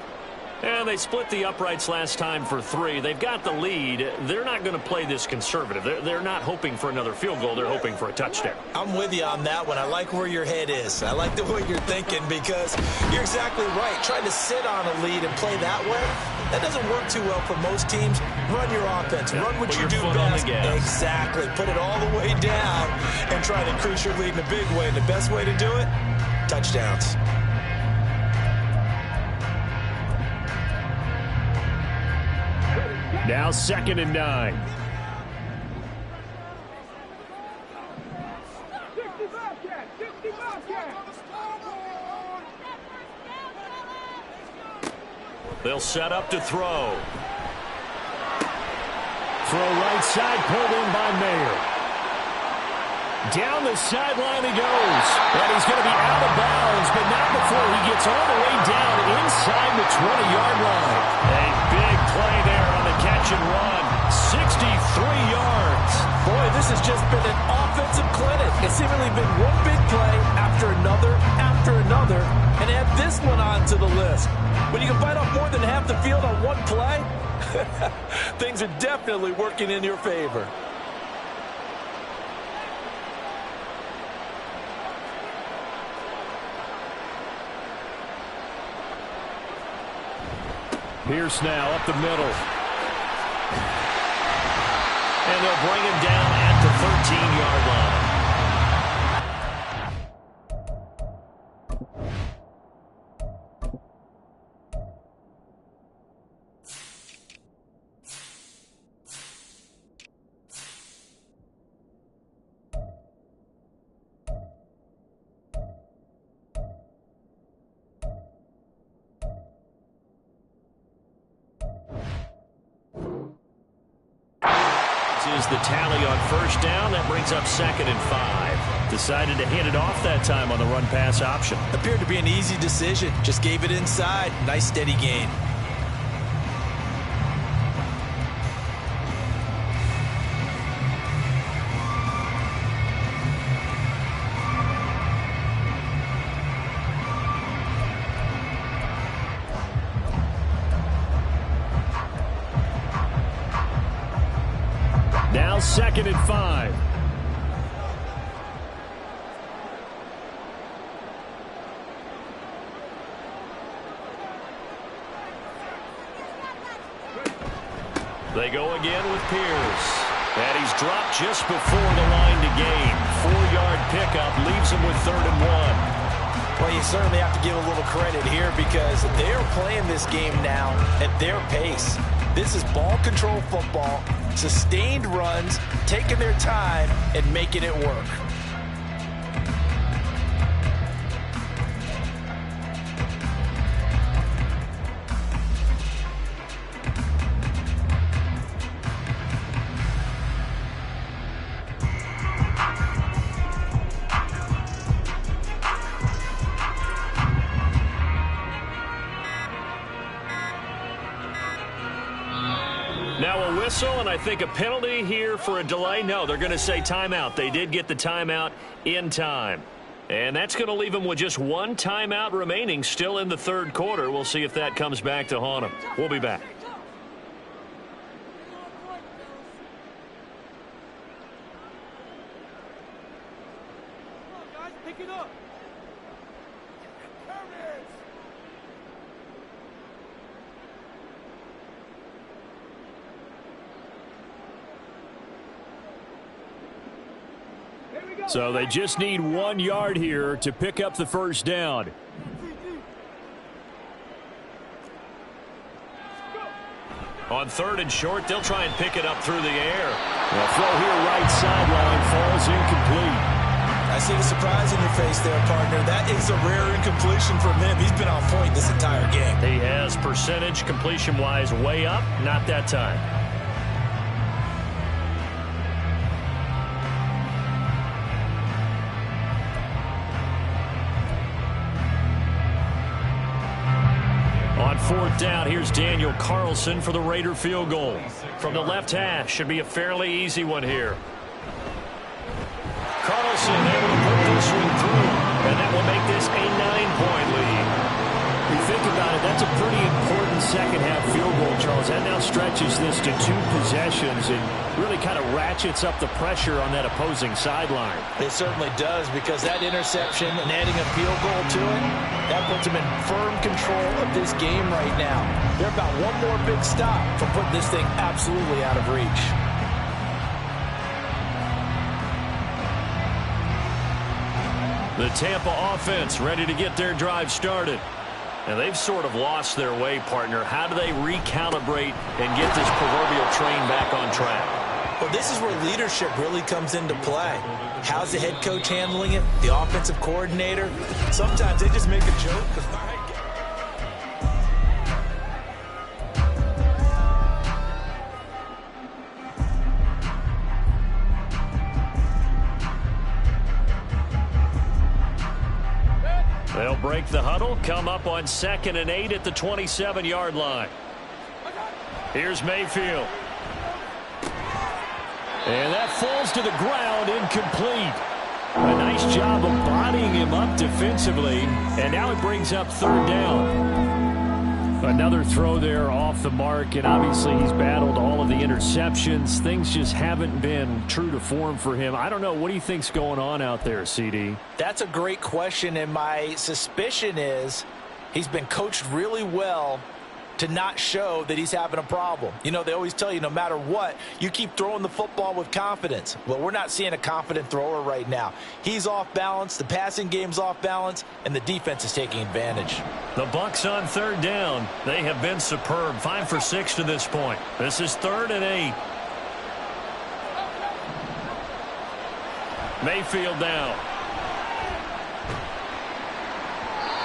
And they split the uprights last time for 3. They've got the lead. They're not going to play this conservative. They're not hoping for another field goal. They're hoping for a touchdown. I'm with you on that one. I like where your head is. I like the way you're thinking because you're exactly right. Trying to sit on a lead and play that way, that doesn't work too well for most teams. Run your offense. Run what you do best. Exactly. Put it all the way down and try to increase your lead in a big way. And the best way to do it, touchdowns. Now 2nd and 9. They'll set up to throw. Throw right side, pulled in by Mayer. Down the sideline he goes. And he's going to be out of bounds, but not before he gets all the way down inside the 20-yard line. A big play there on the catch and run. 63 yards. Boy, this has just been an offensive clinic. It's seemingly been one big play after another, and add this one on to the list. When you can bite off more than half the field on one play, things are definitely working in your favor. Pierce now up the middle. And they'll bring him down at the 13-yard line. Is the tally on first down. That brings up 2nd and 5. Decided to hand it off that time on the run-pass option. Appeared to be an easy decision. Just gave it inside. Nice steady gain. Now 2nd and 5. They go again with Pierce. And he's dropped just before the line to gain. 4-yard pickup leaves him with 3rd and 1. Well, you certainly have to give a little credit here because they're playing this game now at their pace. This is ball control football. Sustained runs, taking their time, and making it work. Now a whistle, and I think a penalty here for a delay. No, they're going to say timeout. They did get the timeout in time. And that's going to leave them with just one timeout remaining still in the 3rd quarter. We'll see if that comes back to haunt them. We'll be back. So they just need 1 yard here to pick up the first down. On 3rd and short, they'll try and pick it up through the air. The throw here right sideline falls incomplete. I see the surprise in your face there, partner. That is a rare incompletion from him. He's been on point this entire game. He has percentage completion-wise way up, not that time. On 4th down, here's Daniel Carlson for the Raider field goal. From the left hash, should be a fairly easy one here. Carlson able to put this one through, and that will make this a 9-point lead. If you think about it, that's a pretty important second-half field goal, Charles. That now stretches this to 2 possessions and really kind of ratchets up the pressure on that opposing sideline. It certainly does, because that interception and adding a field goal to it, that puts them in firm control of this game right now. They're about one more big stop from putting this thing absolutely out of reach. The Tampa offense ready to get their drive started. And they've sort of lost their way, partner. How do they recalibrate and get this proverbial train back on track? Well, this is where leadership really comes into play. How's the head coach handling it? The offensive coordinator? Sometimes they just make a joke. They'll break the huddle, come up on 2nd and 8 at the 27-yard line. Here's Mayfield. And that falls to the ground, incomplete. A nice job of bodying him up defensively, and now it brings up 3rd down. Another throw there off the mark, and obviously he's battled all of the interceptions. Things just haven't been true to form for him. I don't know. What do you think's going on out there, CD? That's a great question, and my suspicion is he's been coached really well to not show that he's having a problem. You know, they always tell you no matter what, you keep throwing the football with confidence. Well, we're not seeing a confident thrower right now. He's off balance, the passing game's off balance, and the defense is taking advantage. The Bucs on third down. They have been superb. 5 for 6 to this point. This is 3rd and 8. Mayfield now.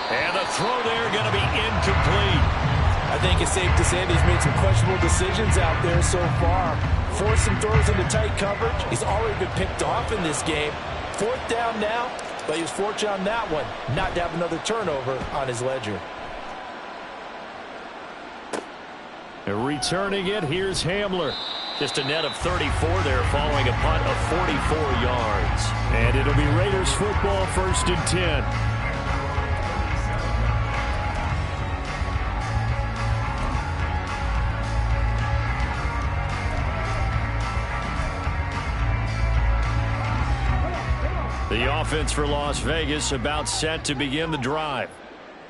And the throw there going to be incomplete. I think it's safe to say that he's made some questionable decisions out there so far. Forced some throws into tight coverage. He's already been picked off in this game. 4th down now, but he was fortunate on that one not to have another turnover on his ledger. Returning it, here's Hamler. Just a net of 34 there following a punt of 44 yards. And it'll be Raiders football, 1st and 10. The offense for Las Vegas about set to begin the drive.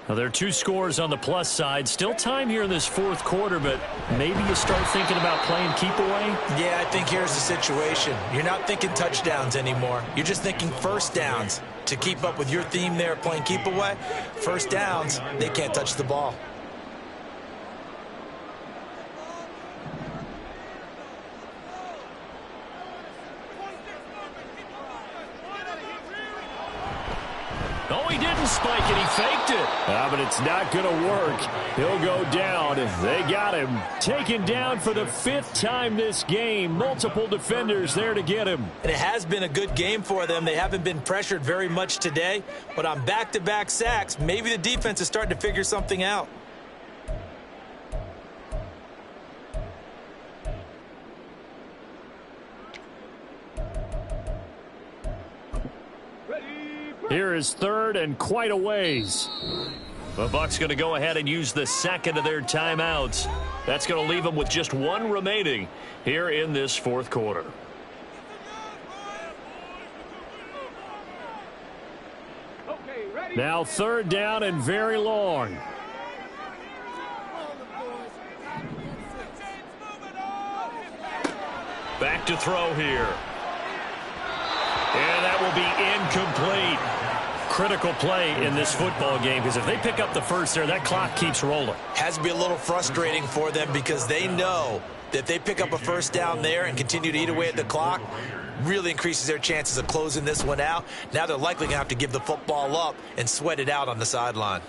Now, there are 2 scores on the plus side. Still time here in this 4th quarter, but maybe you start thinking about playing keep away? Yeah, I think here's the situation. You're not thinking touchdowns anymore. You're just thinking first downs. To keep up with your theme there, playing keep away, first downs, they can't touch the ball. No, he didn't spike it. He faked it. But it's not going to work. He'll go down. They got him. Taken down for the 5th time this game. Multiple defenders there to get him. And it has been a good game for them. They haven't been pressured very much today. But on back-to-back sacks, maybe the defense is starting to figure something out. Here is 3rd and quite a ways. The Bucs going to go ahead and use the 2nd of their timeouts. That's going to leave them with just 1 remaining here in this 4th quarter. Now 3rd down and very long. Back to throw here. And that will be incomplete. Critical play in this football game, because if they pick up the first there, that clock keeps rolling. Has to be a little frustrating for them because they know that if they pick up a first down there and continue to eat away at the clock, really increases their chances of closing this one out. Now they're likely going to have to give the football up and sweat it out on the sideline.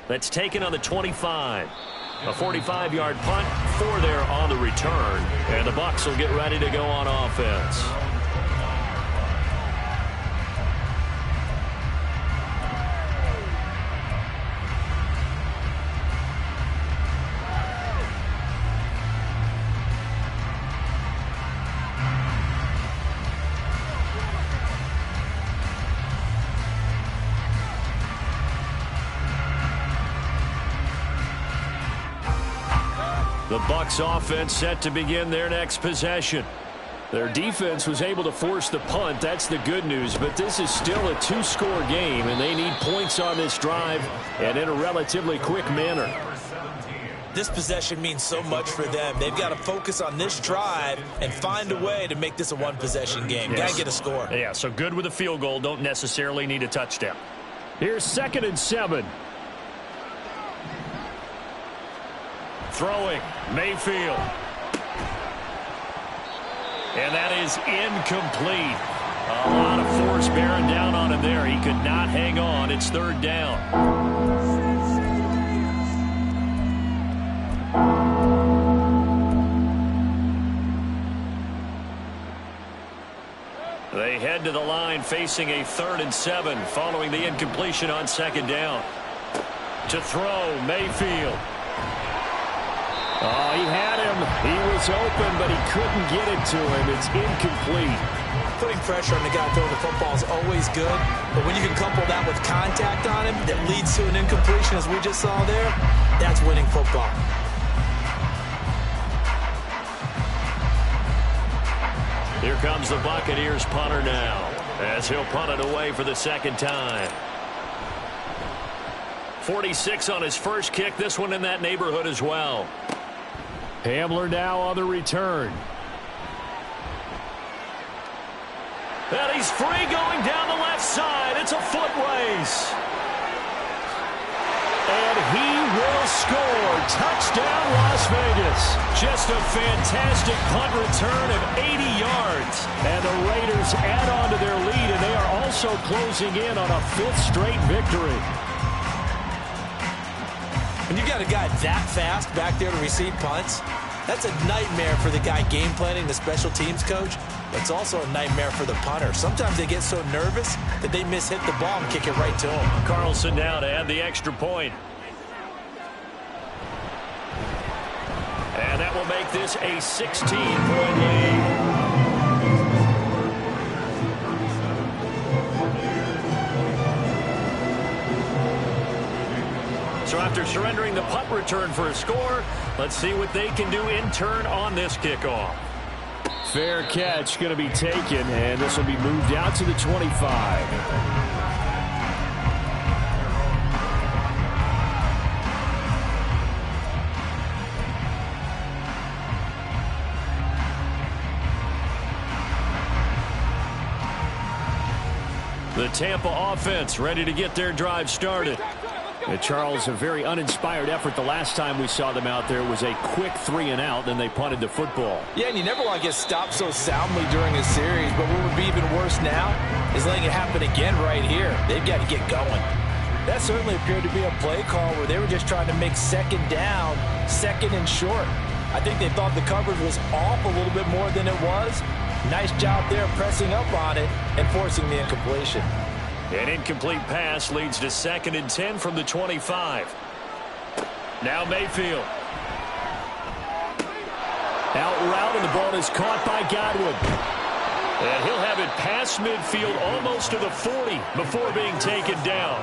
That's taken on the 25. A 45-yard punt, 4 there on the return. And the Bucs will get ready to go on offense. The Bucs offense set to begin their next possession. Their defense was able to force the punt. That's the good news. But this is still a 2-score game, and they need points on this drive and in a relatively quick manner. This possession means so much for them. They've got to focus on this drive and find a way to make this a 1-possession game. Yes. Got to get a score. Yeah, so good with a field goal. Don't necessarily need a touchdown. Here's 2nd and 7. Throwing, Mayfield. And that is incomplete. A lot of force bearing down on him there. He could not hang on. It's 3rd down. They head to the line facing a 3rd and 7 following the incompletion on 2nd down. To throw, Mayfield. Oh, he had him. He was open, but he couldn't get it to him. It's incomplete. Putting pressure on the guy throwing the football is always good, but when you can couple that with contact on him that leads to an incompletion, as we just saw there, that's winning football. Here comes the Buccaneers punter now, as he'll punt it away for the 2nd time. 46 on his first kick. This one in that neighborhood as well. Hamler now on the return. And he's free going down the left side. It's a foot race. And he will score. Touchdown, Las Vegas. Just a fantastic punt return of 80 yards. And the Raiders add on to their lead, and they are also closing in on a 5th straight victory. When you got a guy that fast back there to receive punts, that's a nightmare for the guy game planning, the special teams coach. It's also a nightmare for the punter. Sometimes they get so nervous that they mishit the ball and kick it right to him. Carlson now to add the extra point. And that will make this a 16-point lead. So after surrendering the punt return for a score, let's see what they can do in turn on this kickoff. Fair catch going to be taken, and this will be moved out to the 25. The Tampa offense ready to get their drive started. And Charles, a very uninspired effort the last time we saw them out there. Was a quick 3-and-out, then they punted the football. Yeah, and you never want to get stopped so soundly during a series, but what would be even worse now is letting it happen again right here. They've got to get going. That certainly appeared to be a play call where they were just trying to make second down, second and short. I think they thought the coverage was off a little bit more than it was. Nice job there pressing up on it and forcing the incompletion. An incomplete pass leads to 2nd and 10 from the 25. Now Mayfield. Out route, and the ball is caught by Godwin. And he'll have it past midfield almost to the 40 before being taken down.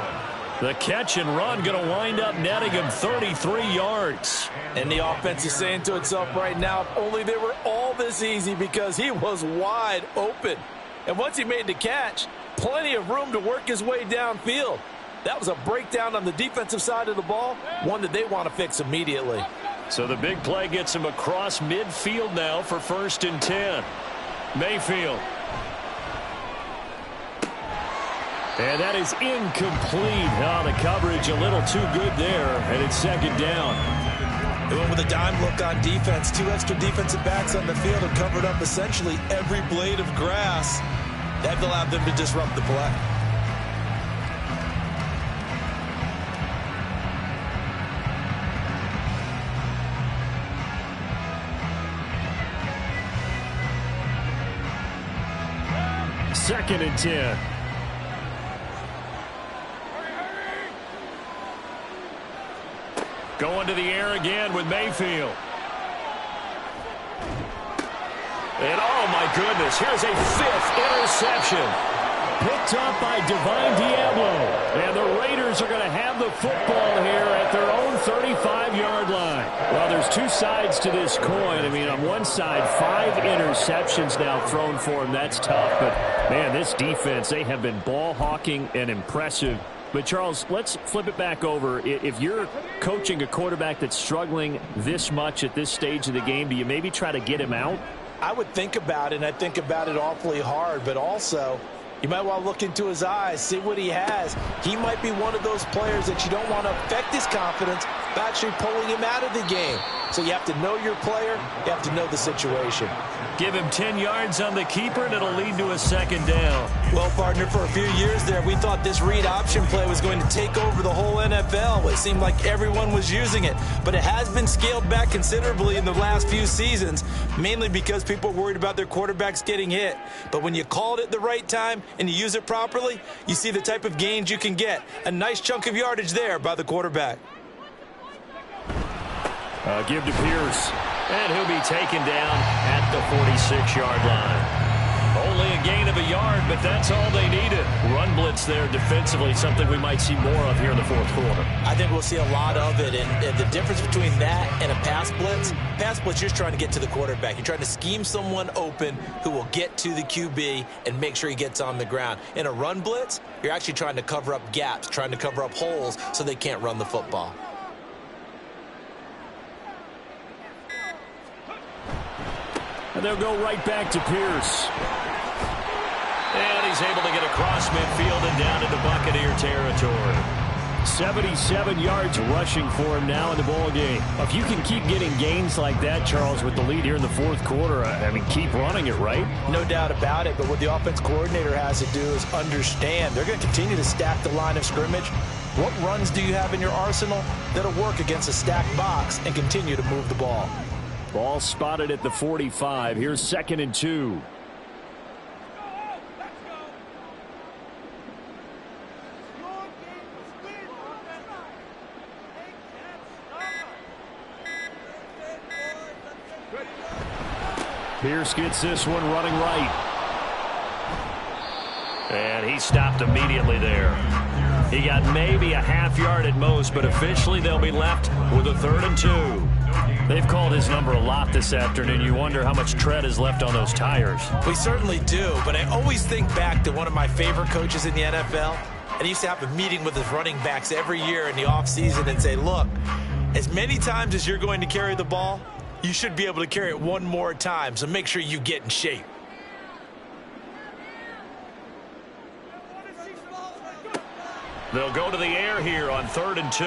The catch and run going to wind up netting him 33 yards. And the offense is saying to itself right now, if only they were all this easy, because he was wide open. And once he made the catch, plenty of room to work his way downfield. That was a breakdown on the defensive side of the ball, one that they want to fix immediately. So the big play gets him across midfield now for 1st and 10. Mayfield. And that is incomplete. Oh, the coverage a little too good there, and it's 2nd down. They went with a dime look on defense. 2 extra defensive backs on the field and covered up essentially every blade of grass. That allowed them to disrupt the play. Second and 10. Going to the air again with Mayfield. And oh my goodness, here's a 5th interception. Picked up by Divine Diablo. And the Raiders are going to have the football here at their own 35-yard line. Well, there's 2 sides to this coin. I mean, on one side, 5 interceptions now thrown for him. That's tough. But, man, this defense, they have been ball hawking and impressive. But, Charles, let's flip it back over. If you're coaching a quarterback that's struggling this much at this stage of the game, do you maybe try to get him out? I would think about it, and I think about it awfully hard, but also you might want to look into his eyes, see what he has. He might be one of those players that you don't want to affect his confidence by actually pulling him out of the game. So you have to know your player. You have to know the situation. Give him 10 yards on the keeper, and it'll lead to a 2nd down. Well, partner, for a few years there, we thought this read option play was going to take over the whole NFL. It seemed like everyone was using it. But it has been scaled back considerably in the last few seasons, mainly because people are worried about their quarterbacks getting hit. But when you call it at the right time and you use it properly, you see the type of gains you can get. A nice chunk of yardage there by the quarterback. Give to Pierce. And he'll be taken down at the 46-yard line. Only a gain of a yard, but that's all they needed. Run blitz there defensively, something we might see more of here in the fourth quarter. I think we'll see a lot of it, and the difference between that and a pass blitz, you're just trying to get to the quarterback. You're trying to scheme someone open who will get to the QB and make sure he gets on the ground. In a run blitz, you're actually trying to cover up gaps, trying to cover up holes so they can't run the football. And they'll go right back to Pierce. And he's able to get across midfield and down into Buccaneer territory. 77 yards rushing for him now in the ball game. If you can keep getting gains like that, Charles, with the lead here in the fourth quarter, I mean, keep running it, right? No doubt about it, but what the offense coordinator has to do is understand they're going to continue to stack the line of scrimmage. What runs do you have in your arsenal that'll work against a stacked box and continue to move the ball? Ball spotted at the 45. Here's 2nd and 2. Pierce gets this one running right. And he stopped immediately there. He got maybe a half yard at most, but officially they'll be left with a 3rd and 2. They've called his number a lot this afternoon. You wonder how much tread is left on those tires. We certainly do, but I always think back to one of my favorite coaches in the NFL. And he used to have a meeting with his running backs every year in the offseason and say, look, as many times as you're going to carry the ball, you should be able to carry it one more time, so make sure you get in shape. They'll go to the air here on 3rd and 2.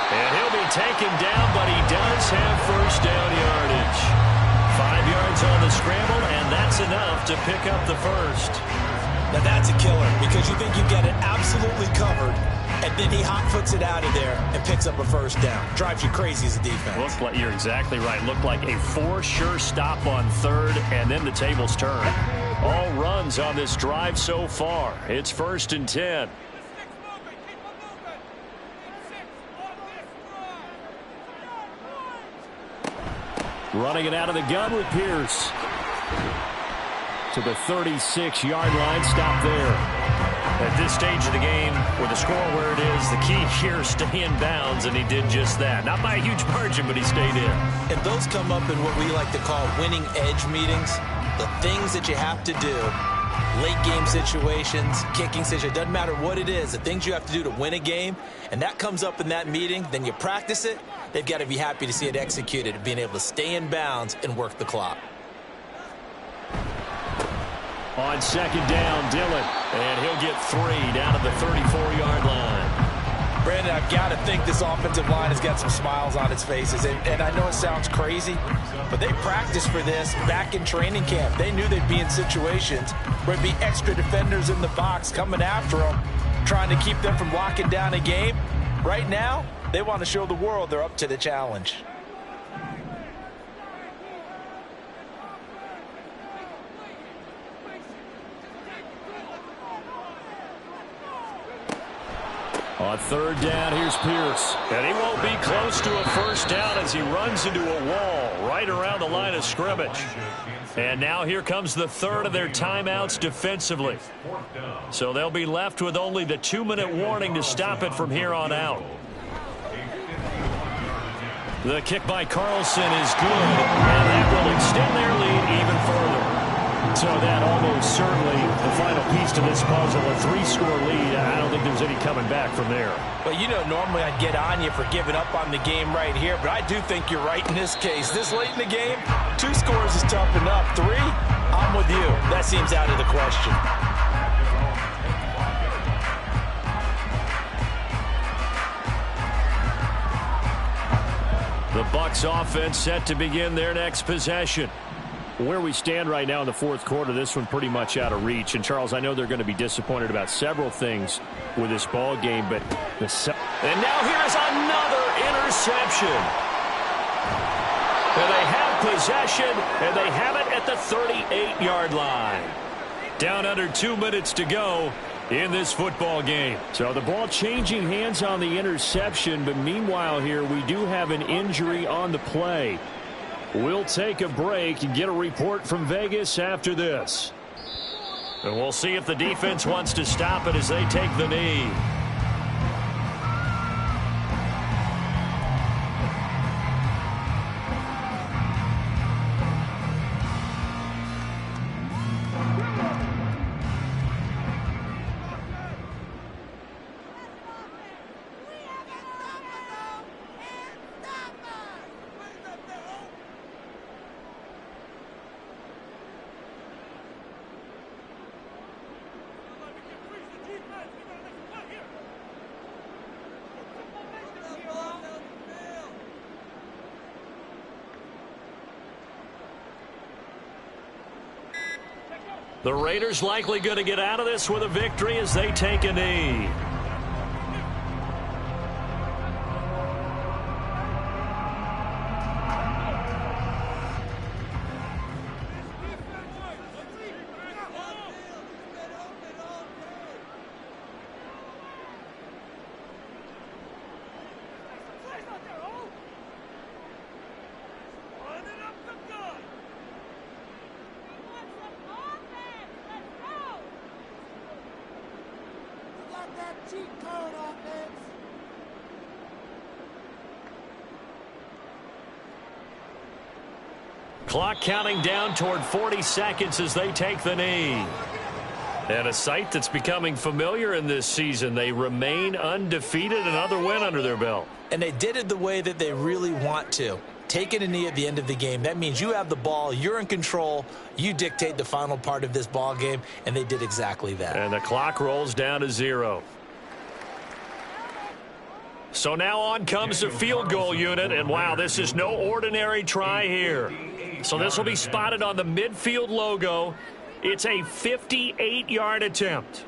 And he'll be taken down, but he does have first down yardage. 5 yards on the scramble, and that's enough to pick up the first. Now that's a killer because you think you've got it absolutely covered, and then he hot-foots it out of there and picks up a first down. Drives you crazy as a defense. Looks like you're exactly right. Looked like a for-sure stop on 3rd, and then the tables turn. All runs on this drive so far. It's 1st and 10. Running it out of the gun with Pierce. To the 36-yard line. Stop there. At this stage of the game, with the score where it is, the key here is stay in bounds, and he did just that. Not by a huge margin, but he stayed in. And those come up in what we like to call winning edge meetings. The things that you have to do, late game situations, kicking situations, doesn't matter what it is, the things you have to do to win a game, and that comes up in that meeting, then you practice it. They've got to be happy to see it executed, being able to stay in bounds and work the clock. On 2nd down, Dillon. And he'll get 3 down at the 34-yard line. Brandon, I've got to think this offensive line has got some smiles on its faces. And I know it sounds crazy, but they practiced for this back in training camp. They knew they'd be in situations where there'd be extra defenders in the box coming after them, trying to keep them from locking down a game. Right now, they want to show the world they're up to the challenge. On 3rd down, here's Pierce. And he won't be close to a first down as he runs into a wall right around the line of scrimmage. And now here comes the 3rd of their timeouts defensively. So they'll be left with only the 2-minute warning to stop it from here on out. The kick by Carlson is good, and that will extend their lead even further. So that almost certainly the final piece to this puzzle, a 3-score lead. I don't think there's any coming back from there. Well, you know, normally I'd get on you for giving up on the game right here, but I do think you're right in this case. This late in the game, 2 scores is tough enough. 3, I'm with you. That seems out of the question. The Bucs offense set to begin their next possession. Where we stand right now in the fourth quarter, this one pretty much out of reach. And, Charles, I know they're going to be disappointed about several things with this ball game, but and now here's another interception. And they have possession, and they have it at the 38-yard line. Down under 2 minutes to go in this football game. So the ball changing hands on the interception, but meanwhile here we do have an injury on the play. We'll take a break and get a report from Vegas after this. And we'll see if the defense wants to stop it as they take the knee. The Raiders likely going to get out of this with a victory as they take a knee. Clock counting down toward 40 seconds as they take the knee. And a sight that's becoming familiar in this season. They remain undefeated, another win under their belt. And they did it the way that they really want to. Taking a knee at the end of the game. That means you have the ball, you're in control, you dictate the final part of this ball game, and they did exactly that. And the clock rolls down to 0. So now on comes the field goal unit, and wow, this is no ordinary try here. So this will be spotted on the midfield logo. It's a 58-yard attempt.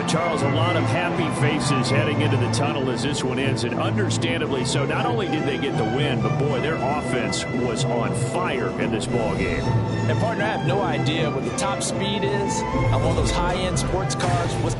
Charles, a lot of happy faces heading into the tunnel as this one ends, and understandably so. Not only did they get the win, but boy, their offense was on fire in this ball game. And partner, I have no idea what the top speed is on one of those high-end sports cars.